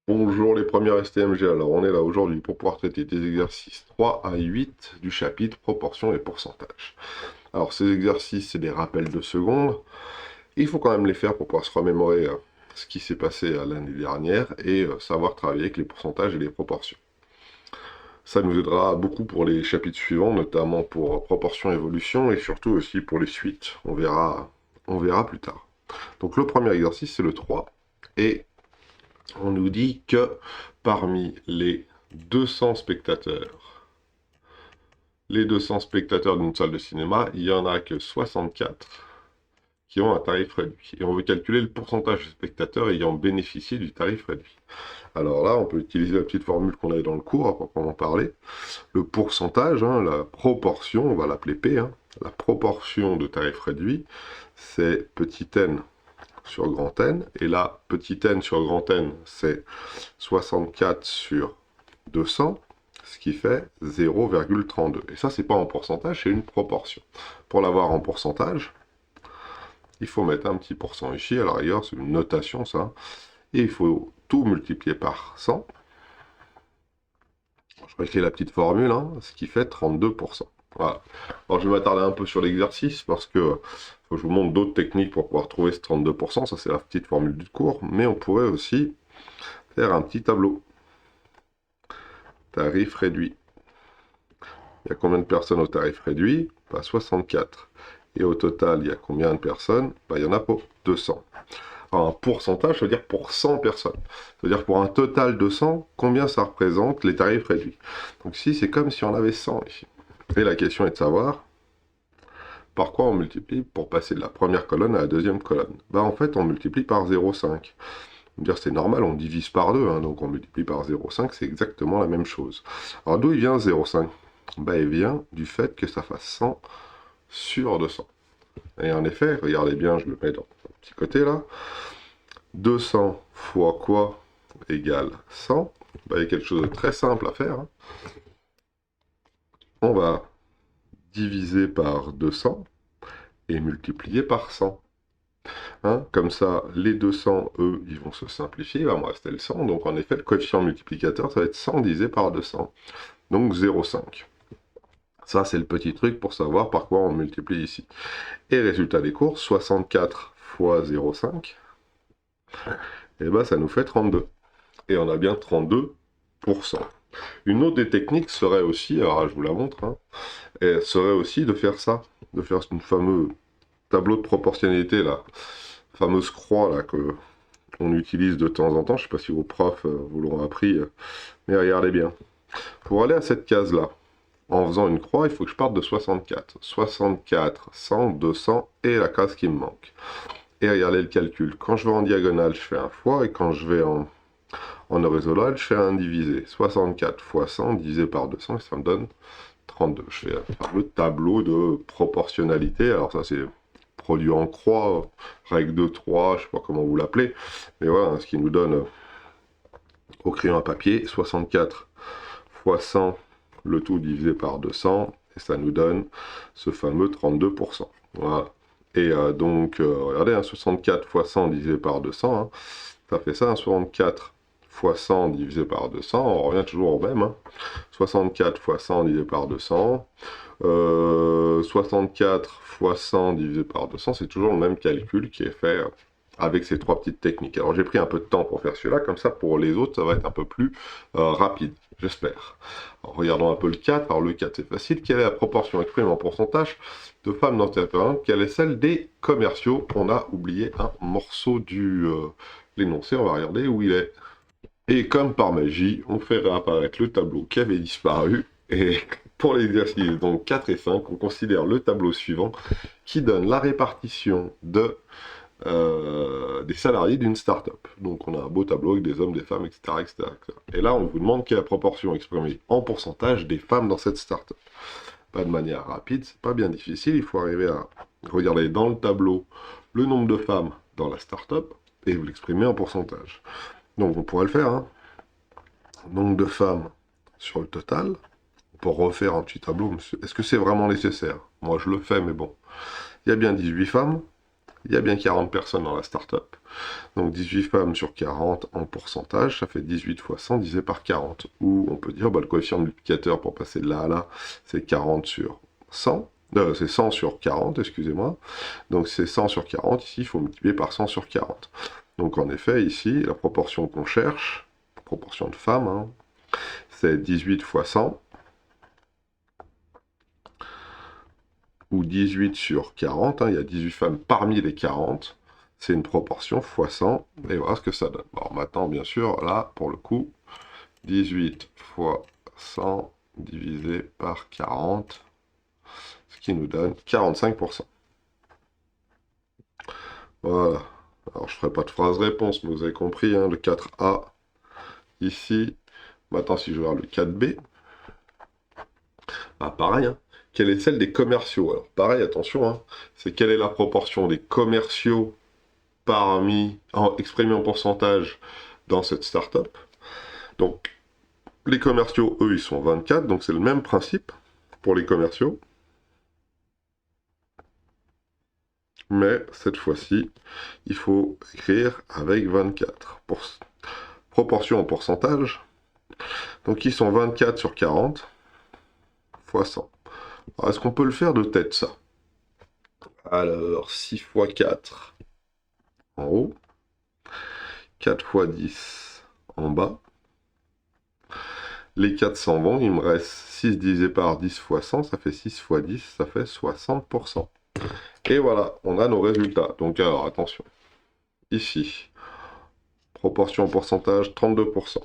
Bonjour les premiers STMG, alors on est là aujourd'hui pour pouvoir traiter des exercices 3 à 8 du chapitre proportion et pourcentage. Alors ces exercices, c'est des rappels de secondes, il faut quand même les faire pour pouvoir se remémorer ce qui s'est passé l'année dernière et savoir travailler avec les pourcentages et les proportions. Ça nous aidera beaucoup pour les chapitres suivants, notamment pour proportion évolution et surtout aussi pour les suites. On verra plus tard. Donc le premier exercice, c'est le 3 et on nous dit que parmi les 200 spectateurs d'une salle de cinéma, il n'y en a que 64 qui ont un tarif réduit. Et on veut calculer le pourcentage de spectateurs ayant bénéficié du tarif réduit. Alors là, on peut utiliser la petite formule qu'on avait dans le cours, à proprement parler. Le pourcentage, la proportion, on va l'appeler P, la proportion de tarif réduit, c'est petit n sur grand N, et là, petit n sur grand N, c'est 64 sur 200, ce qui fait 0,32. Et ça, c'est pas en pourcentage, c'est une proportion. Pour l'avoir en pourcentage, il faut mettre un petit pourcent ici, à la rigueur, c'est une notation, ça, et il faut tout multiplier par 100. Je réécris la petite formule, ce qui fait 32%. Voilà. Alors, je vais m'attarder un peu sur l'exercice, parce que faut que je vous montre d'autres techniques pour pouvoir trouver ce 32%, ça c'est la petite formule du cours, mais on pourrait aussi faire un petit tableau. Tarif réduit. Il y a combien de personnes au tarif réduit? 64. Et au total, il y a combien de personnes? Il y en a pour 200. Alors, un pourcentage, ça veut dire pour 100 personnes. Ça veut dire pour un total de 100, combien ça représente les tarifs réduits? Donc ici, c'est comme si on avait 100 ici. Et la question est de savoir par quoi on multiplie pour passer de la première colonne à la deuxième colonne. En fait, on multiplie par 0,5. On va dire c'est normal, on divise par 2, donc on multiplie par 0,5, c'est exactement la même chose. Alors d'où il vient 0,5? Il vient du fait que ça fasse 100 sur 200. Et en effet, regardez bien, je le mets dans un petit côté là. 200 fois quoi égale 100? Il y a quelque chose de très simple à faire. On va diviser par 200 et multiplier par 100. Comme ça, les 200, eux, ils vont se simplifier, il va me rester le 100. Donc en effet, le coefficient multiplicateur, ça va être 100 divisé par 200. Donc 0,5. Ça, c'est le petit truc pour savoir par quoi on multiplie ici. Et résultat des courses, 64 fois 0,5, et ça nous fait 32. Et on a bien 32%. Une autre des techniques serait aussi, alors je vous la montre, serait aussi de faire ça, de faire ce fameux tableau de proportionnalité, là, fameuse croix là, que on utilise de temps en temps, je ne sais pas si vos profs vous l'ont appris, mais regardez bien. Pour aller à cette case-là, en faisant une croix, il faut que je parte de 64. 64, 100, 200 et la case qui me manque. Et regardez le calcul. Quand je vais en diagonale, je fais un fois, et quand je vais en horizontal, je fais un divisé. 64 fois 100 divisé par 200, et ça me donne 32. Je fais un fameux tableau de proportionnalité. Alors ça, c'est produit en croix, règle de 3, je sais pas comment vous l'appelez. Mais voilà, ce qui nous donne au crayon à papier, 64 fois 100, le tout divisé par 200, et ça nous donne ce fameux 32%. Voilà. Et donc, regardez, 64 fois 100 divisé par 200, ça fait ça, 64 fois 100 divisé par 200, on revient toujours au même. 64 fois 100 divisé par 200, 64 fois 100 divisé par 200, c'est toujours le même calcul qui est fait avec ces trois petites techniques. Alors j'ai pris un peu de temps pour faire celui-là, comme ça pour les autres ça va être un peu plus rapide, j'espère. Regardons un peu le 4. Alors le 4 c'est facile. Quelle est la proportion exprimée en pourcentage de femmes dans le terrain? Quelle est celle des commerciaux? On a oublié un morceau du l'énoncé, on va regarder où il est. Et comme par magie, on fait réapparaître le tableau qui avait disparu. Et pour l'exercice donc 4 et 5, on considère le tableau suivant qui donne la répartition des salariés d'une start-up. Donc on a un beau tableau avec des hommes, des femmes, etc., etc., etc. Et là, on vous demande quelle est la proportion exprimée en pourcentage des femmes dans cette start-up. Pas de manière rapide, c'est pas bien difficile, il faut arriver à regarder dans le tableau le nombre de femmes dans la start-up et vous l'exprimer en pourcentage. Donc on pourrait le faire, nombre de femmes sur le total, pour refaire un petit tableau. Est-ce que c'est vraiment nécessaire? Moi je le fais, mais bon. Il y a bien 18 femmes, il y a bien 40 personnes dans la start-up. Donc 18 femmes sur 40 en pourcentage, ça fait 18 fois 100 divisé par 40. Ou on peut dire, le coefficient multiplicateur pour passer de là à là, c'est 40 sur 100. C'est 100 sur 40, excusez-moi. Donc c'est 100 sur 40, ici il faut multiplier par 100 sur 40. Donc en effet, ici, la proportion qu'on cherche, proportion de femmes, hein, c'est 18 fois 100, ou 18 sur 40, hein, il y a 18 femmes parmi les 40, c'est une proportion fois 100, et voilà ce que ça donne. Alors maintenant, bien sûr, là, pour le coup, 18 fois 100 divisé par 40, ce qui nous donne 45%. Voilà. Alors, je ne ferai pas de phrase réponse, mais vous avez compris, hein, le 4A, ici. Maintenant, si je regarde le 4B, ah, pareil, hein. Quelle est celle des commerciaux? Alors, pareil, attention, hein, c'est quelle est la proportion des commerciaux exprimés en pourcentage dans cette startup. Donc, les commerciaux, eux, ils sont 24, donc c'est le même principe pour les commerciaux. Mais cette fois-ci, il faut écrire avec 24. Proportion en pourcentage. Donc, ils sont 24 sur 40 fois 100. Est-ce qu'on peut le faire de tête, ça? Alors, 6 fois 4 en haut. 4 fois 10 en bas. Les 4 s'en vont, il me reste 6 divisé par 10 fois 100, ça fait 6 fois 10, ça fait 60%. Et voilà, on a nos résultats. Donc alors, attention. Ici, proportion en pourcentage, 32%.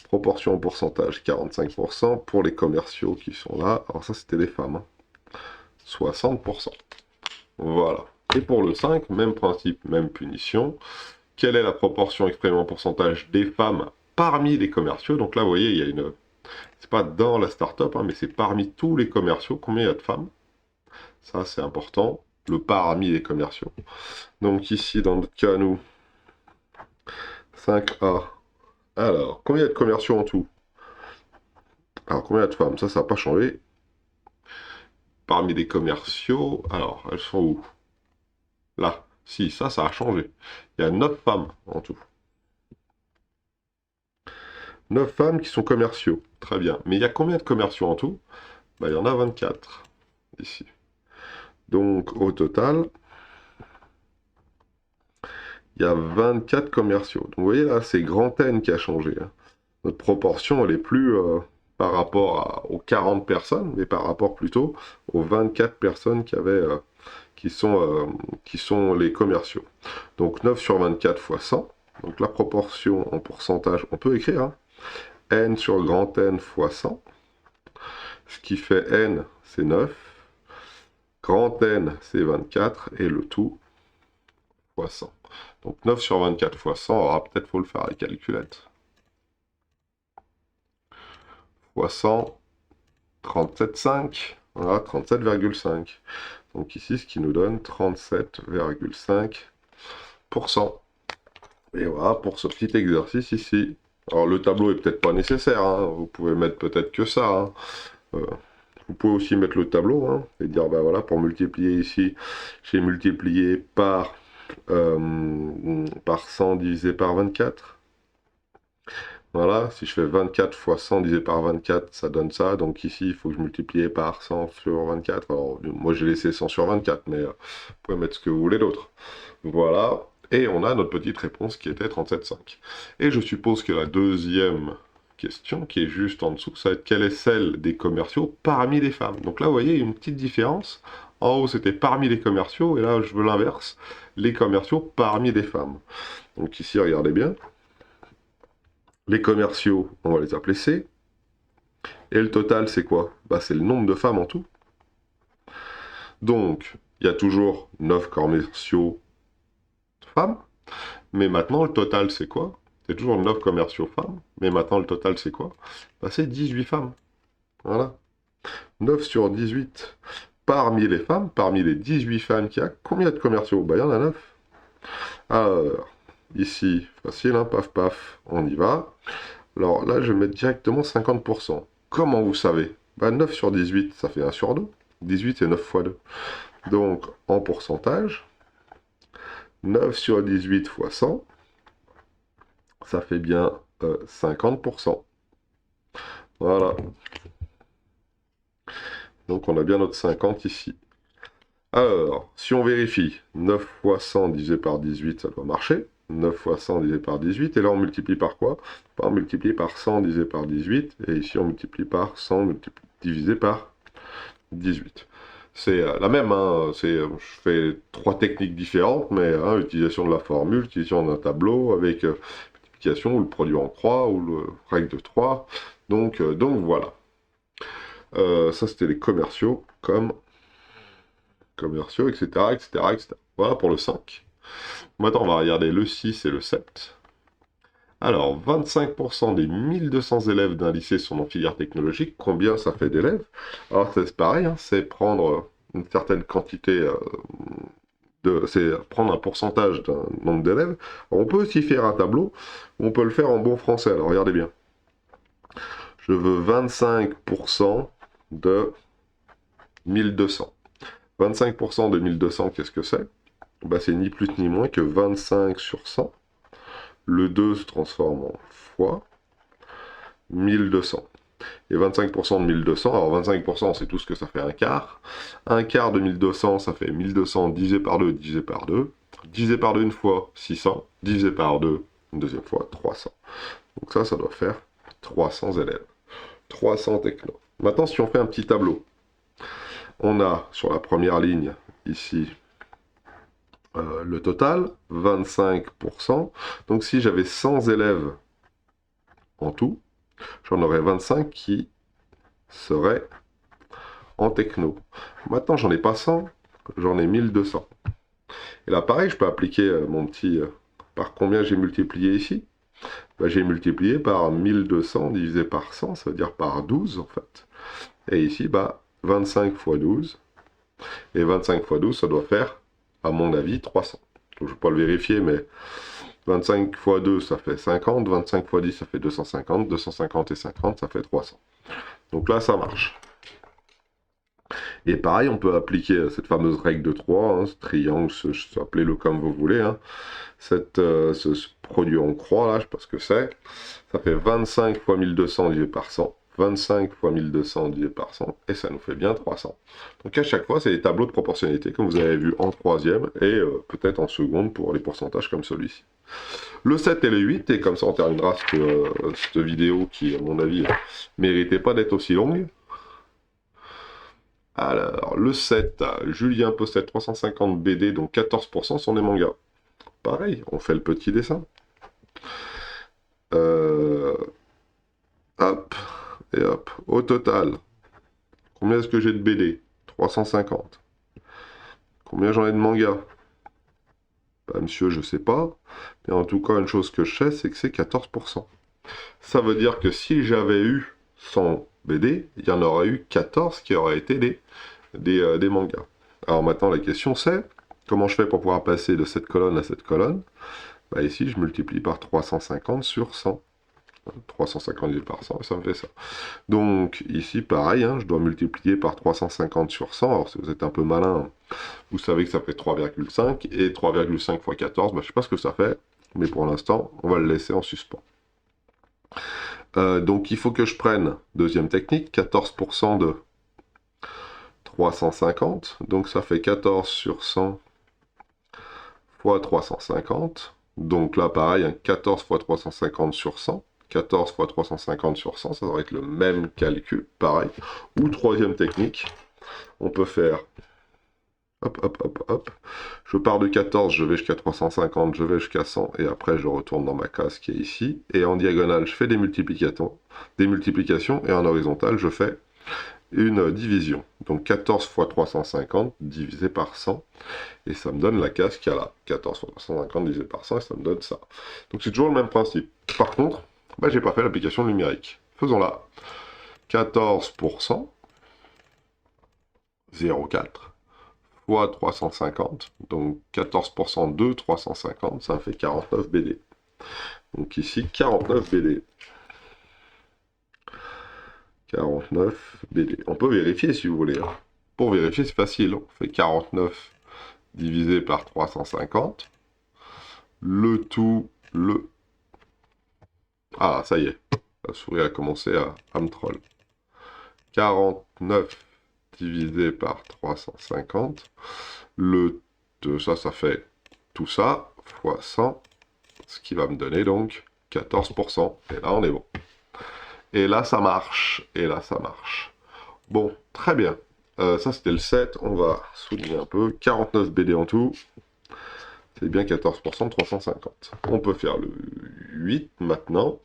Proportion en pourcentage, 45%. Pour les commerciaux qui sont là, alors ça c'était les femmes, hein. 60%. Voilà. Et pour le 5, même principe, même punition. Quelle est la proportion exprimée en pourcentage des femmes parmi les commerciaux? Donc là, vous voyez, il y a une... C'est pas dans la start-up, hein, mais c'est parmi tous les commerciaux. Combien il y a de femmes? Ça, c'est important. Le parmi les commerciaux. Donc ici, dans notre cas, nous, 5A. Alors, combien il y a de commerciaux en tout? Alors, combien il y a de femmes? Ça n'a pas changé. Parmi les commerciaux, alors, elles sont où? Là. Si, ça a changé. Il y a 9 femmes en tout. 9 femmes qui sont commerciaux. Très bien. Mais il y a combien de commerciaux en tout? Il y en a 24, ici. Donc, au total, il y a 24 commerciaux. Donc, vous voyez, là, c'est grand N qui a changé, hein. Notre proportion, elle est plus par rapport aux 40 personnes, mais par rapport plutôt aux 24 personnes qui sont les commerciaux. Donc, 9 sur 24 fois 100. Donc, la proportion en pourcentage, on peut écrire, hein, N sur grand N fois 100. Ce qui fait N, c'est 9. Grand N, c'est 24. Et le tout, fois 100. Donc 9 sur 24 fois 100, alors peut-être faut le faire avec calculette. Fois 100, 37,5. Voilà, 37,5. Donc ici, ce qui nous donne 37,5%. Et voilà, pour ce petit exercice ici. Alors le tableau est peut-être pas nécessaire, hein. Vous pouvez mettre peut-être que ça, hein. Vous pouvez aussi mettre le tableau, hein, et dire, ben voilà, pour multiplier ici, j'ai multiplié par 100 divisé par 24. Voilà, si je fais 24 fois 100 divisé par 24, ça donne ça. Donc ici, il faut que je multiplie par 100 sur 24. Alors, moi, j'ai laissé 100 sur 24, mais vous pouvez mettre ce que vous voulez d'autre. Voilà, et on a notre petite réponse qui était 37,5. Et je suppose que la deuxième question, qui est juste en dessous, ça va être quelle est celle des commerciaux parmi les femmes. Donc là, vous voyez, il y a une petite différence. En haut, c'était parmi les commerciaux, et là, je veux l'inverse, les commerciaux parmi les femmes. Donc ici, regardez bien. Les commerciaux, on va les appeler C. Et le total, c'est quoi? C'est le nombre de femmes en tout. Donc, il y a toujours 9 commerciaux femmes. Mais maintenant, le total, c'est quoi? C'est toujours 9 commerciaux femmes. Mais maintenant, le total, c'est quoi? C'est 18 femmes. Voilà. 9 sur 18. Parmi les femmes, parmi les 18 femmes qu'il y a, combien de commerciaux? Il y en a 9. Alors, ici, facile, hein, paf, paf, on y va. Alors là, je vais mettre directement 50%. Comment vous savez? 9 sur 18, ça fait 1 sur 2. 18, c'est 9 fois 2. Donc, en pourcentage, 9 sur 18 fois 100, ça fait bien 50%. Voilà. Donc on a bien notre 50 ici. Alors, si on vérifie, 9 fois 100 divisé par 18, ça doit marcher. 9 fois 100 divisé par 18, et là on multiplie par quoi? On multiplie par 100 divisé par 18, et ici on multiplie par 100 divisé par 18. C'est la même, hein, je fais 3 techniques différentes, mais hein, utilisation de la formule, utilisation d'un tableau, avec multiplication, ou le produit en croix, ou le règle de 3. Donc voilà. Ça c'était les commerciaux, commerciaux, etc., etc., etc. Voilà pour le 5. Maintenant, on va regarder le 6 et le 7. Alors, 25% des 1200 élèves d'un lycée sont en filière technologique. Combien ça fait d'élèves? Alors, c'est pareil, hein, c'est prendre une certaine quantité, c'est prendre un pourcentage d'un nombre d'élèves. On peut aussi faire un tableau, on peut le faire en bon français. Alors, regardez bien. Je veux 25% de 1200. 25% de 1200, qu'est-ce que c'est? Bah, c'est ni plus ni moins que 25 sur 100. Le 2 se transforme en fois 1200. Et 25% de 1200, alors 25%, c'est tout ce que ça fait un quart. Un quart de 1200, ça fait 1200 divisé par 2, divisé par 2. Divisé par 2 une fois, 600. Divisé par 2 une deuxième fois, 300. Donc ça doit faire 300 élèves. 300 techno. Maintenant, si on fait un petit tableau, on a sur la première ligne, ici, le total, 25%. Donc si j'avais 100 élèves en tout, j'en aurais 25 qui seraient en techno. Maintenant, j'en ai pas 100, j'en ai 1200. Et là, pareil, je peux appliquer mon petit... par combien j'ai multiplié ici? Ben, j'ai multiplié par 1200 divisé par 100, ça veut dire par 12 en fait. Et ici, bah, 25 fois 12. Et 25 fois 12, ça doit faire, à mon avis, 300. Donc, je ne vais pas le vérifier, mais 25 fois 2, ça fait 50. 25 fois 10, ça fait 250. 250 et 50, ça fait 300. Donc là, ça marche. Et pareil, on peut appliquer cette fameuse règle de 3, hein, ce triangle, appelez-le comme vous voulez. Hein. Ce produit en croix, là, je ne sais pas ce que c'est. Ça fait 25 fois 1200 divisé par 100. 25 fois 1200 divisé par 100, et ça nous fait bien 300. Donc à chaque fois, c'est des tableaux de proportionnalité, comme vous avez vu en troisième, et peut-être en seconde pour les pourcentages comme celui-ci. Le 7 et le 8, et comme ça on terminera cette vidéo qui, à mon avis, méritait pas d'être aussi longue. Alors, le 7, Julien possède 350 BD, donc 14% sont des mangas. Pareil, on fait le petit dessin. Hop, et hop. Au total, combien est-ce que j'ai de BD? 350. Combien j'en ai de mangas? Bah, monsieur, je sais pas. Mais en tout cas, une chose que je sais, c'est que c'est 14%. Ça veut dire que si j'avais eu 100 BD, il y en aurait eu 14 qui auraient été des mangas. Alors maintenant, la question c'est, comment je fais pour pouvoir passer de cette colonne à cette colonne? Bah ici, je multiplie par 350 sur 100. 350 divisé par 100, et ça me fait ça. Donc ici, pareil, hein, je dois multiplier par 350 sur 100. Alors si vous êtes un peu malin, vous savez que ça fait 3,5, et 3,5 fois 14, bah, je ne sais pas ce que ça fait, mais pour l'instant, on va le laisser en suspens. Donc il faut que je prenne, deuxième technique, 14% de 350, donc ça fait 14 sur 100 fois 350, donc là pareil, 14 fois 350 sur 100, 14 fois 350 sur 100, ça devrait être le même calcul, pareil. Ou troisième technique, on peut faire, hop, hop, hop, hop, je pars de 14, je vais jusqu'à 350, je vais jusqu'à 100, et après je retourne dans ma case qui est ici, et en diagonale, je fais des multiplications, et en horizontal, je fais une division. Donc 14 fois 350 divisé par 100, et ça me donne la case qu'il y a là. 14 fois 350 divisé par 100, et ça me donne ça. Donc c'est toujours le même principe. Par contre, bah, j'ai pas fait l'application numérique. Faisons-la. 14%, 0,4, fois 350, donc 14% de 350, ça me fait 49 BD. Donc ici, 49 BD. 49 BD. On peut vérifier si vous voulez. Pour vérifier, c'est facile. On fait 49 divisé par 350. le tout, le... Ah, ça y est, la souris a commencé à me troll. 49 divisé par 350, ça fait tout ça, fois 100, ce qui va me donner donc 14%. Et là, on est bon. Et là, ça marche. Et là, ça marche. Bon, très bien. Ça, c'était le 7. On va souligner un peu. 49 BD en tout. C'est bien 14% de 350. On peut faire le 8 maintenant.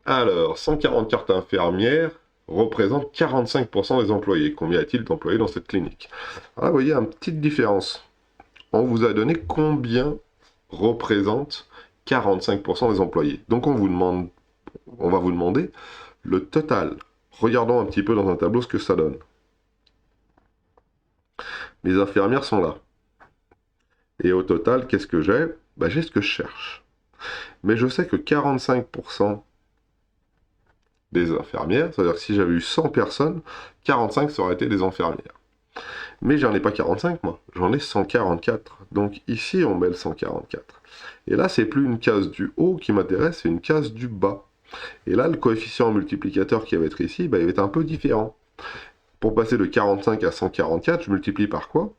Alors, 140 cartes infirmières représentent 45% des employés. Combien y a-t-il d'employés dans cette clinique? Ah, vous voyez, une petite différence. On vous a donné combien représente 45% des employés. Donc, on va vous demander le total. Regardons un petit peu dans un tableau ce que ça donne. Mes infirmières sont là. Et au total, qu'est-ce que j'ai? J'ai ce que je cherche. Mais je sais que 45% des infirmières, c'est-à-dire que si j'avais eu 100 personnes, 45 ça aurait été des infirmières. Mais j'en ai pas 45 moi, j'en ai 144. Donc ici on met le 144. Et là c'est plus une case du haut qui m'intéresse, c'est une case du bas. Et là le coefficient multiplicateur qui va être ici, il va être un peu différent. Pour passer de 45 à 144, je multiplie par quoi?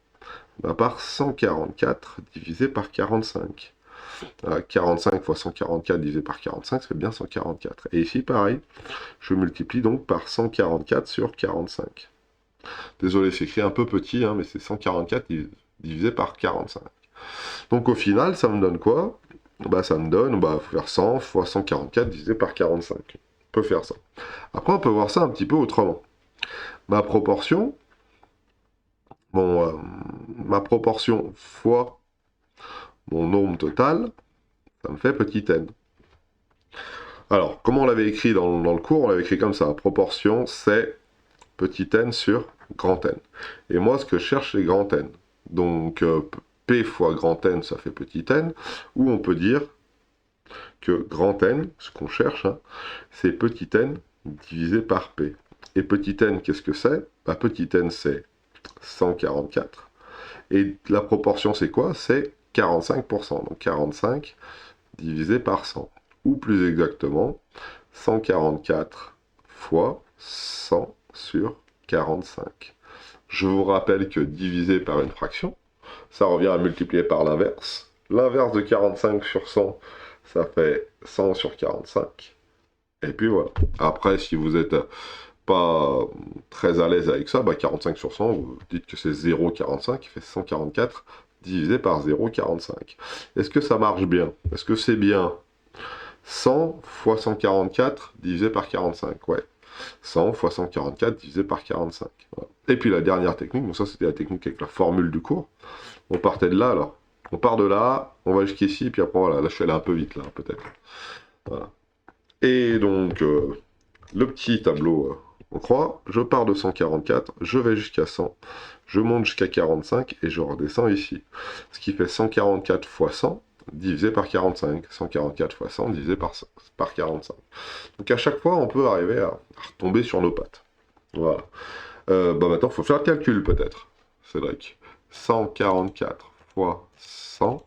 Par 144 divisé par 45. 45 fois 144 divisé par 45, ça fait bien 144. Et ici, pareil, je multiplie donc par 144 sur 45. Désolé, c'est écrit un peu petit, hein, mais c'est 144 divisé par 45. Donc au final, ça me donne quoi? Ça me donne, il faut faire 100 fois 144 divisé par 45. On peut faire ça. Après, on peut voir ça un petit peu autrement. Ma proportion, ma proportion fois mon nombre total, ça me fait petit n. Alors, comment on l'avait écrit dans le cours? On l'avait écrit comme ça. Proportion, c'est petit n sur grand N. Et moi, ce que je cherche, c'est grand N. Donc, P fois grand N, ça fait petit n. Ou on peut dire que grand N, ce qu'on cherche, hein, c'est petit n divisé par P. Et petit n, qu'est-ce que c'est? Petit n, c'est 144. Et la proportion, c'est quoi? C'est 45%. Donc 45 divisé par 100. Ou plus exactement, 144 fois 100 sur 45. Je vous rappelle que divisé par une fraction, ça revient à multiplier par l'inverse. L'inverse de 45 sur 100, ça fait 100 sur 45. Et puis voilà. Après, si vous n'êtes pas très à l'aise avec ça, 45 sur 100, vous dites que c'est 0,45, qui fait 144 divisé par 0,45. Est-ce que ça marche bien? Est-ce que c'est bien 100 fois 144 divisé par 45? Ouais. 100 fois 144 divisé par 45. Voilà. Et puis la dernière technique, ça c'était la technique avec la formule du cours. On partait de là alors. On part de là, on va jusqu'ici, puis après voilà, là je suis allé un peu vite là, peut-être. Voilà. Et donc, le petit tableau, on croit, je pars de 144, je vais jusqu'à 100, je monte jusqu'à 45 et je redescends ici. Ce qui fait 144 fois 100 divisé par 45. 144 fois 100 divisé par 45. Donc à chaque fois, on peut arriver à retomber sur nos pattes. Voilà. Maintenant, il faut faire le calcul peut-être, Cédric. 144 fois 100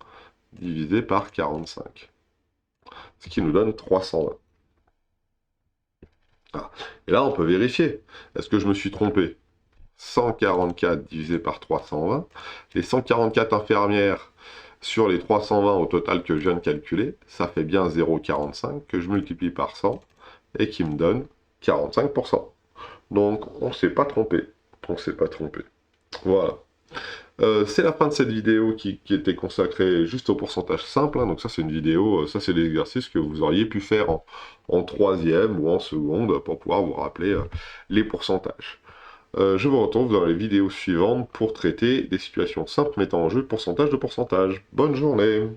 divisé par 45. Ce qui nous donne 320. Ah. Et là, on peut vérifier. Est-ce que je me suis trompé? 144 divisé par 320. Les 144 infirmières sur les 320 au total que je viens de calculer, ça fait bien 0,45 que je multiplie par 100 et qui me donne 45%. Donc, on ne s'est pas trompé. On ne s'est pas trompé. Voilà. C'est la fin de cette vidéo qui était consacrée juste au pourcentage simple. Hein. Donc ça, c'est une vidéo, ça, c'est des exercices que vous auriez pu faire en troisième ou en seconde pour pouvoir vous rappeler les pourcentages. Je vous retrouve dans les vidéos suivantes pour traiter des situations simples mettant en jeu le pourcentage de pourcentage. Bonne journée!